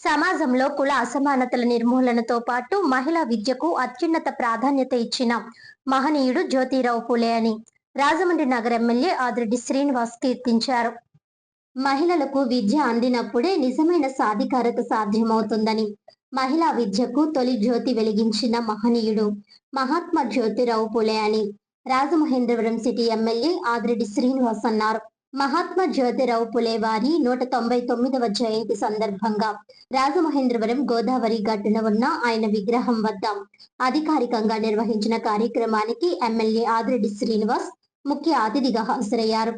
సమాజంలో కుల అసమానతల నిర్మూలనతో పాటు మహిళా విద్యకు అత్యున్నత ప్రాధాన్యత ఇచ్చిన మహనీయుడు జ్యోతిరావు పూలే అని రాజమండ్రి నగర ఎమ్మెల్యే ఆదిరెడ్డి శ్రీనివాస్ కీర్తించారు. మహిళలకు విద్య అందినప్పుడే నిజమైన సాధికారత సాధ్యమవుతుందని, మహిళా విద్యకు తొలి జ్యోతి వెలిగించిన మహనీయుడు మహాత్మా జ్యోతిరావు పూలే అని రాజమహేంద్రవరం సిటీ ఎమ్మెల్యే ఆదిరెడ్డి శ్రీనివాస్ అన్నారు. మహాత్మా జ్యోతిరావు పులే వారి 199వ జయంతి సందర్భంగా రాజమహేంద్రవరం గోదావరి గట్టున ఉన్న ఆయన విగ్రహం వద్ద అధికారికంగా నిర్వహించిన కార్యక్రమానికి ఎమ్మెల్యే ఆదిరెడ్డి శ్రీనివాస్ ముఖ్య అతిథిగా హాజరయ్యారు.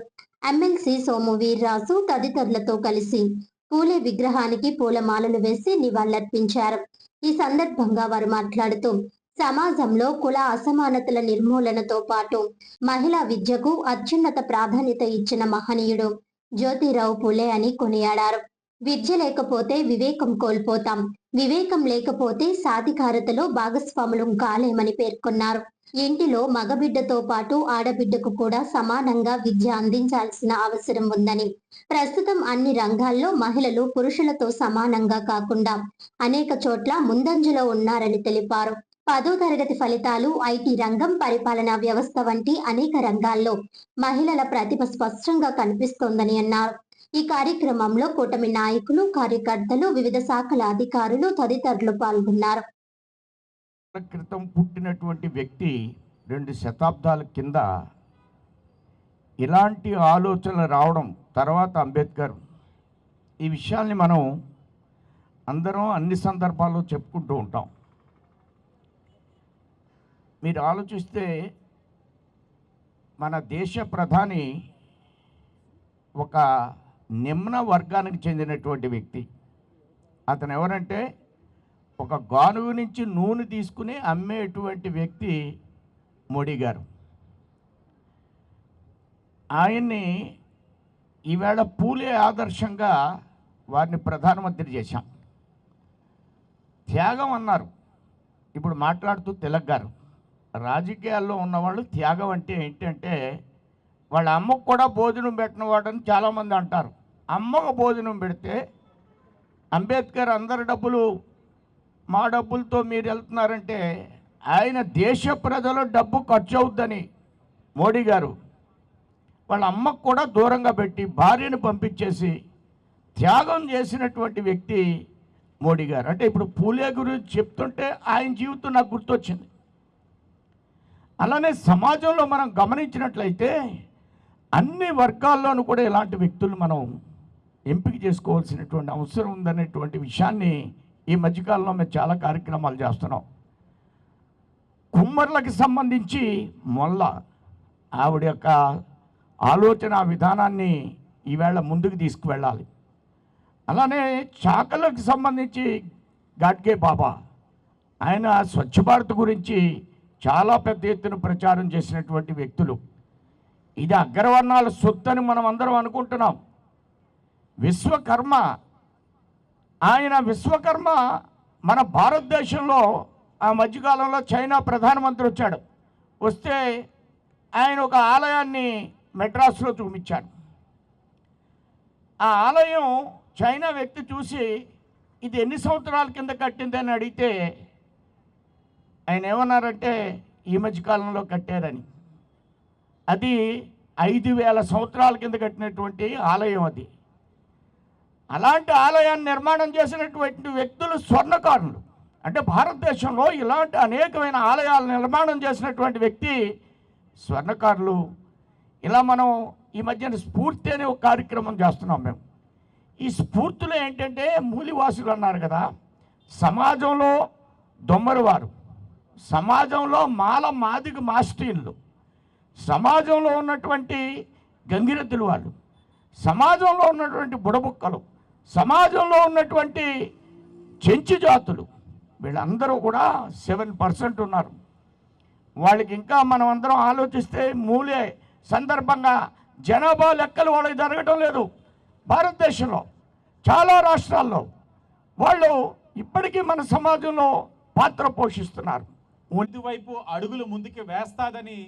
ఎమ్మెల్సీ సోము వీర్రాజు తదితరులతో కలిసి పూలే విగ్రహానికి పూలమాలలు వేసి నివాళులర్పించారు. ఈ సందర్భంగా వారు మాట్లాడుతూ సమాజంలో కుల అసమానతల నిర్మూలనతో పాటు మహిళా విద్యకు అత్యున్నత ప్రాధాన్యత ఇచ్చిన మహనీయుడు జ్యోతిరావు పూలే అని కొనియాడారు. విద్య లేకపోతే వివేకం కోల్పోతాం, వివేకం లేకపోతే సాధికారతలో భాగస్వాములం కాలేమని పేర్కొన్నారు. ఇంటిలో మగబిడ్డతో పాటు ఆడబిడ్డకు కూడా సమానంగా విద్య అందించాల్సిన అవసరం ఉందని, ప్రస్తుతం అన్ని రంగాల్లో మహిళలు పురుషులతో సమానంగా కాకుండా అనేక చోట్ల ముందంజలో ఉన్నారని తెలిపారు. 10వ తరగతి ఫలితాలు, ఐటీ రంగం, పరిపాలనా వ్యవస్థ వంటి అనేక రంగాల్లో మహిళల ప్రతిభ స్పష్టంగా కనిపిస్తోందని అన్నారు. ఈ కార్యక్రమంలో కూటమి నాయకులు, కార్యకర్తలు, వివిధ శాఖల అధికారులు తదితరులు పాల్గొన్నారు. క్రితం పుట్టినటువంటి వ్యక్తి 2 శతాబ్దాల కింద ఇలాంటి ఆలోచనలు రావడం, తర్వాత అంబేద్కర్, ఈ విషయాల్ని మనం అందరం అన్ని సందర్భాల్లో చెప్పుకుంటూ ఉంటాం. మీరు ఆలోచిస్తే మన దేశ ప్రధాని ఒక నిమ్న వర్గానికి చెందినటువంటి వ్యక్తి. అతను ఎవరంటే ఒక గానుగు నుంచి నూనె తీసుకుని అమ్మేటువంటి వ్యక్తి మోడీ గారు. ఆయన్ని ఈవేళ పూలే ఆదర్శంగా వారిని ప్రధానమంత్రి చేశాం. త్యాగం అన్నారు. ఇప్పుడు మాట్లాడుతూ తిలక్ గారు, రాజకీయాల్లో ఉన్నవాళ్ళు త్యాగం అంటే ఏంటంటే వాళ్ళ అమ్మకు కూడా భోజనం పెట్టిన వాడని చాలామంది అంటారు. అమ్మకు భోజనం పెడితే అంబేద్కర్ అందరి డబ్బులు మా డబ్బులతో మీరు వెళ్తున్నారంటే ఆయన దేశ ప్రజల డబ్బు ఖర్చు అవుద్దని మోడీ గారు వాళ్ళ అమ్మకు కూడా దూరంగా పెట్టి భార్యను పంపించేసి త్యాగం చేసినటువంటి వ్యక్తి మోడీ గారు. అంటే ఇప్పుడు పూలే గురించి చెప్తుంటే ఆయన జీవితం నాకు గుర్తొచ్చింది. అలానే సమాజంలో మనం గమనించినట్లయితే అన్ని వర్గాల్లోనూ కూడా ఇలాంటి వ్యక్తులు మనం ఎంపిక చేసుకోవాల్సినటువంటి అవసరం ఉందనేటువంటి విషయాన్ని ఈ మధ్యకాలంలో మేము చాలా కార్యక్రమాలు చేస్తున్నాం. కుమ్మర్లకి సంబంధించి మొల్ల ఆవిడ యొక్క ఆలోచన విధానాన్ని ఈవేళ ముందుకు తీసుకువెళ్ళాలి. అలానే చాకలకు సంబంధించి గాడ్గే బాబా, ఆయన స్వచ్ఛ భారత్ గురించి చాలా పెద్ద ఎత్తున ప్రచారం చేసినటువంటి వ్యక్తులు. ఇది అగ్రవర్ణాల సొత్తు అని మనం అందరం అనుకుంటున్నాం. విశ్వకర్మ, ఆయన విశ్వకర్మ మన భారతదేశంలో ఆ మధ్యకాలంలో చైనా ప్రధానమంత్రి వచ్చాడు. వస్తే ఆయన ఒక ఆలయాన్ని మెడ్రాస్లో చూపించాడు. ఆ ఆలయం చైనా వ్యక్తి చూసి ఇది ఎన్ని సంవత్సరాల కింద కట్టిందని అడిగితే ఆయన ఏమన్నారంటే ఈ మధ్యకాలంలో కట్టారని. అది 5,000 సంవత్సరాల కింద కట్టినటువంటి ఆలయం అది. అలాంటి ఆలయాన్ని నిర్మాణం చేసినటువంటి వ్యక్తులు స్వర్ణకారులు. అంటే భారతదేశంలో ఇలాంటి అనేకమైన ఆలయాలు నిర్మాణం చేసినటువంటి వ్యక్తి స్వర్ణకారులు. ఇలా మనం ఈ మధ్యన స్ఫూర్తి అనే ఒక కార్యక్రమం చేస్తున్నాం మేము. ఈ స్ఫూర్తిలో ఏంటంటే మూలివాసులు అన్నారు కదా, సమాజంలో దొమ్మరివారు, సమాజంలో మాదిగ మాస్టీన్లు, సమాజంలో ఉన్నటువంటి గంగిరెద్దులు వాళ్ళు, సమాజంలో ఉన్నటువంటి బుడబుక్కలు, సమాజంలో ఉన్నటువంటి చెంచు జాతులు, వీళ్ళందరూ కూడా 7% ఉన్నారు. వాళ్ళకి ఇంకా మనం అందరం ఆలోచిస్తే మూలే సందర్భంగా జనాభా లెక్కలు వాళ్ళకి జరగటం లేదు. భారతదేశంలో చాలా రాష్ట్రాల్లో వాళ్ళు ఇప్పటికీ మన సమాజంలో పాత్ర పోషిస్తున్నారు. వైపు అడుగులు ముందుకు వేస్తాదని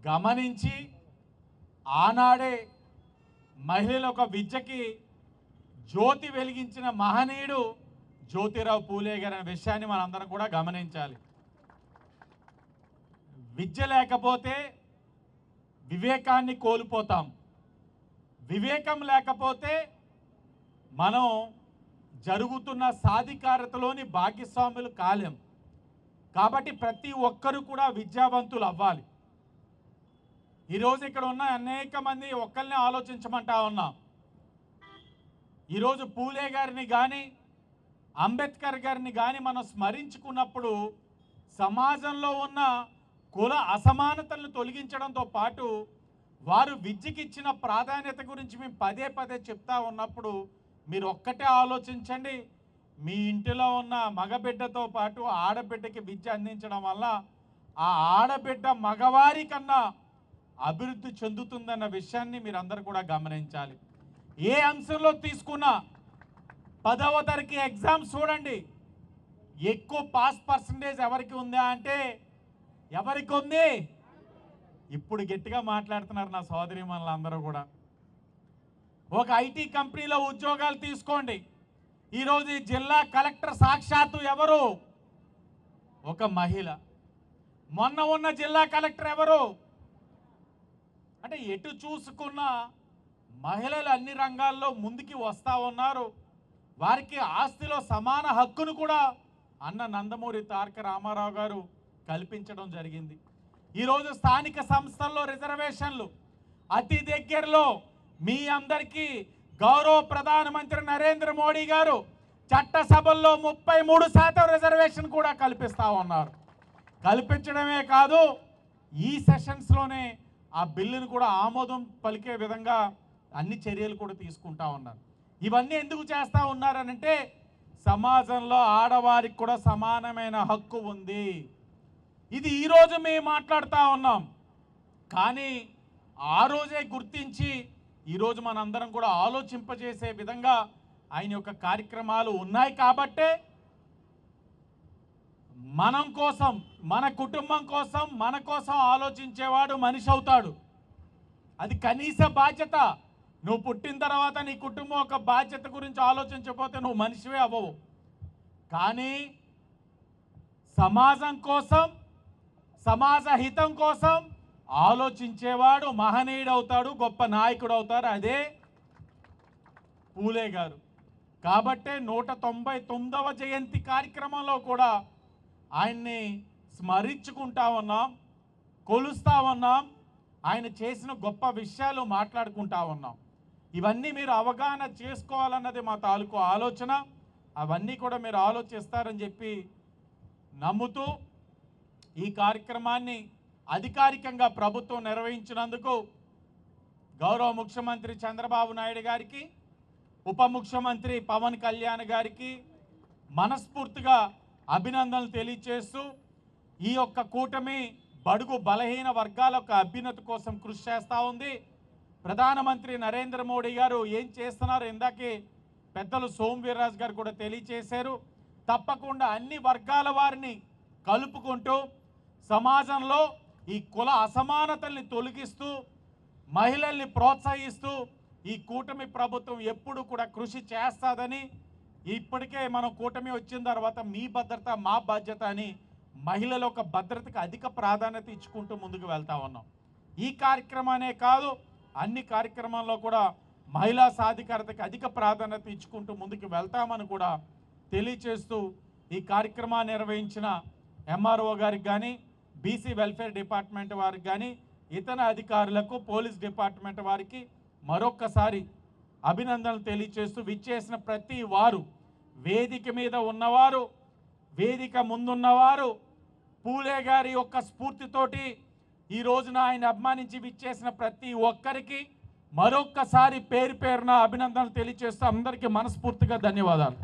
గమనించి ఆనాడే మహిళల ఒక విద్యకి జ్యోతి వెలిగించిన మహనీయుడు జ్యోతిరావు పూలే గారి అనే విషయాన్ని మనందరం కూడా గమనించాలి. విద్య లేకపోతే వివేకాన్ని కోల్పోతాం, వివేకం లేకపోతే మనం జరుగుతున్న సాధికారతలోని భాగ్యస్వాములు కాలేం. కాబట్టి ప్రతి ఒక్కరు కూడా విద్యావంతులు అవ్వాలి. ఈరోజు ఇక్కడ ఉన్న అనేక మంది ఒక్కరినే ఆలోచించమంటా ఉన్నాం. ఈరోజు పూలే గారిని కానీ అంబేద్కర్ గారిని కానీ మనం స్మరించుకున్నప్పుడు సమాజంలో ఉన్న కుల అసమానతలను తొలగించడంతో పాటు వారు విద్యకి ఇచ్చిన ప్రాధాన్యత గురించి మేము పదే పదే చెప్తా ఉన్నప్పుడు మీరు ఒక్కటే ఆలోచించండి. మీ ఇంటిలో ఉన్న మగబిడ్డతో పాటు ఆడబిడ్డకి విద్య అందించడం వల్ల ఆ ఆడబిడ్డ మగవారి కన్నా అభివృద్ధి చెందుతుందన్న విషయాన్ని మీరందరూ కూడా గమనించాలి. ఏ అంశంలో తీసుకున్నా 10వ తరగతి ఎగ్జామ్స్ చూడండి, ఎక్కువ పాస్ పర్సంటేజ్ ఎవరికి ఉందా అంటే ఎవరికి ఉంది? ఇప్పుడు గట్టిగా మాట్లాడుతున్నారు నా సోదరి మనలందరూ కూడా. ఒక ఐటీ కంపెనీలో ఉద్యోగాలు తీసుకోండి, ఈరోజు ఈ జిల్లా కలెక్టర్ సాక్షాత్తు ఎవరు? ఒక మహిళ. మొన్న ఉన్న జిల్లా కలెక్టర్ ఎవరు? అంటే ఎటు చూసుకున్నా మహిళలు అన్ని రంగాల్లో ముందుకి వస్తూ ఉన్నారు. వారికి ఆస్తిలో సమాన హక్కును కూడా అన్న నందమూరి తారక రామారావు గారు కల్పించడం జరిగింది. ఈరోజు స్థానిక సంస్థల్లో రిజర్వేషన్లు అతి దగ్గరలో మీ అందరికీ గౌరవ ప్రధానమంత్రి నరేంద్ర మోడీ గారు చట్టసభల్లో 33% రిజర్వేషన్ కూడా కల్పిస్తూ ఉన్నారు. కల్పించడమే కాదు, ఈ సెషన్స్లోనే ఆ బిల్లును కూడా ఆమోదం పలికే విధంగా అన్ని చర్యలు కూడా తీసుకుంటా ఉన్నారు. ఇవన్నీ ఎందుకు చేస్తూ ఉన్నారనంటే సమాజంలో ఆడవారికి కూడా సమానమైన హక్కు ఉంది. ఇది ఈరోజు మేము మాట్లాడుతూ ఉన్నాం, కానీ ఆ రోజే గుర్తించి ఈరోజు మనందరం కూడా ఆలోచింపజేసే విధంగా ఆయన యొక్క కార్యక్రమాలు ఉన్నాయి. కాబట్టే మనం కోసం, మన కుటుంబం కోసం, మన కోసం ఆలోచించేవాడు మనిషి అవుతాడు. అది కనీస బాధ్యత. నువ్వు పుట్టిన తర్వాత నీ కుటుంబం ఒక బాధ్యత గురించి ఆలోచించకపోతే నువ్వు మనిషివే అవ్వవు. కానీ సమాజం కోసం, సమాజ హితం కోసం ఆలోచించేవాడు మహనీయుడు అవుతాడు, గొప్ప నాయకుడు అవుతారు. అదే పూలే గారు. కాబట్టే 199వ జయంతి కార్యక్రమంలో కూడా ఆయన్ని స్మరించుకుంటా ఉన్నాం, కొలుస్తూ ఉన్నాం, ఆయన చేసిన గొప్ప విషయాలు మాట్లాడుకుంటా ఉన్నాం. ఇవన్నీ మీరు అవగాహన చేసుకోవాలన్నది మా తాలూకు ఆలోచన. అవన్నీ కూడా మీరు ఆలోచిస్తారని చెప్పి నమ్ముతూ ఈ కార్యక్రమాన్ని అధికారికంగా ప్రభుత్వం నిర్వహించినందుకు గౌరవ ముఖ్యమంత్రి చంద్రబాబు నాయుడు గారికి, ఉప ముఖ్యమంత్రి పవన్ కళ్యాణ్ గారికి మనస్ఫూర్తిగా అభినందనలు తెలియజేస్తూ ఈ యొక్క కూటమి బడుగు బలహీన వర్గాల యొక్క అభ్యున్నతి కోసం కృషి చేస్తూ ఉంది. ప్రధానమంత్రి నరేంద్ర మోడీ గారు ఏం చేస్తున్నారు ఇందాకే పెద్దలు సోమవీర్రాజు గారు కూడా తెలియజేశారు. తప్పకుండా అన్ని వర్గాల వారిని కలుపుకుంటూ సమాజంలో ఈ కుల అసమానతల్ని తొలగిస్తూ మహిళల్ని ప్రోత్సహిస్తూ ఈ కూటమి ప్రభుత్వం ఎప్పుడు కూడా కృషి చేస్తుందని, ఇప్పటికే మనం కూటమి వచ్చిన తర్వాత మీ భద్రత మా బాధ్యత అని మహిళల యొక్క భద్రతకు అధిక ప్రాధాన్యత ఇచ్చుకుంటూ ముందుకు వెళ్తా ఉన్నాం. ఈ కార్యక్రమానే కాదు, అన్ని కార్యక్రమాల్లో కూడా మహిళా సాధికారతకి అధిక ప్రాధాన్యత ఇచ్చుకుంటూ ముందుకు వెళ్తామని కూడా తెలియచేస్తూ ఈ కార్యక్రమాన్ని నిర్వహించిన ఎంఆర్ఓ గారికి కానీ, బీసీ వెల్ఫేర్ డిపార్ట్మెంట్ వారికి కానీ, ఇతర అధికారులకు, పోలీస్ డిపార్ట్మెంట్ వారికి మరొక్కసారి అభినందనలు తెలియచేస్తూ విచ్చేసిన ప్రతి వారు, వేదిక మీద ఉన్నవారు, వేదిక ముందున్నవారు, పూలే గారి యొక్క స్ఫూర్తితోటి ఈ రోజున ఆయన అభిమానించి విచ్చేసిన ప్రతి ఒక్కరికి మరొక్కసారి పేరు పేరున అభినందనలు తెలియచేస్తూ అందరికీ మనస్ఫూర్తిగా ధన్యవాదాలు.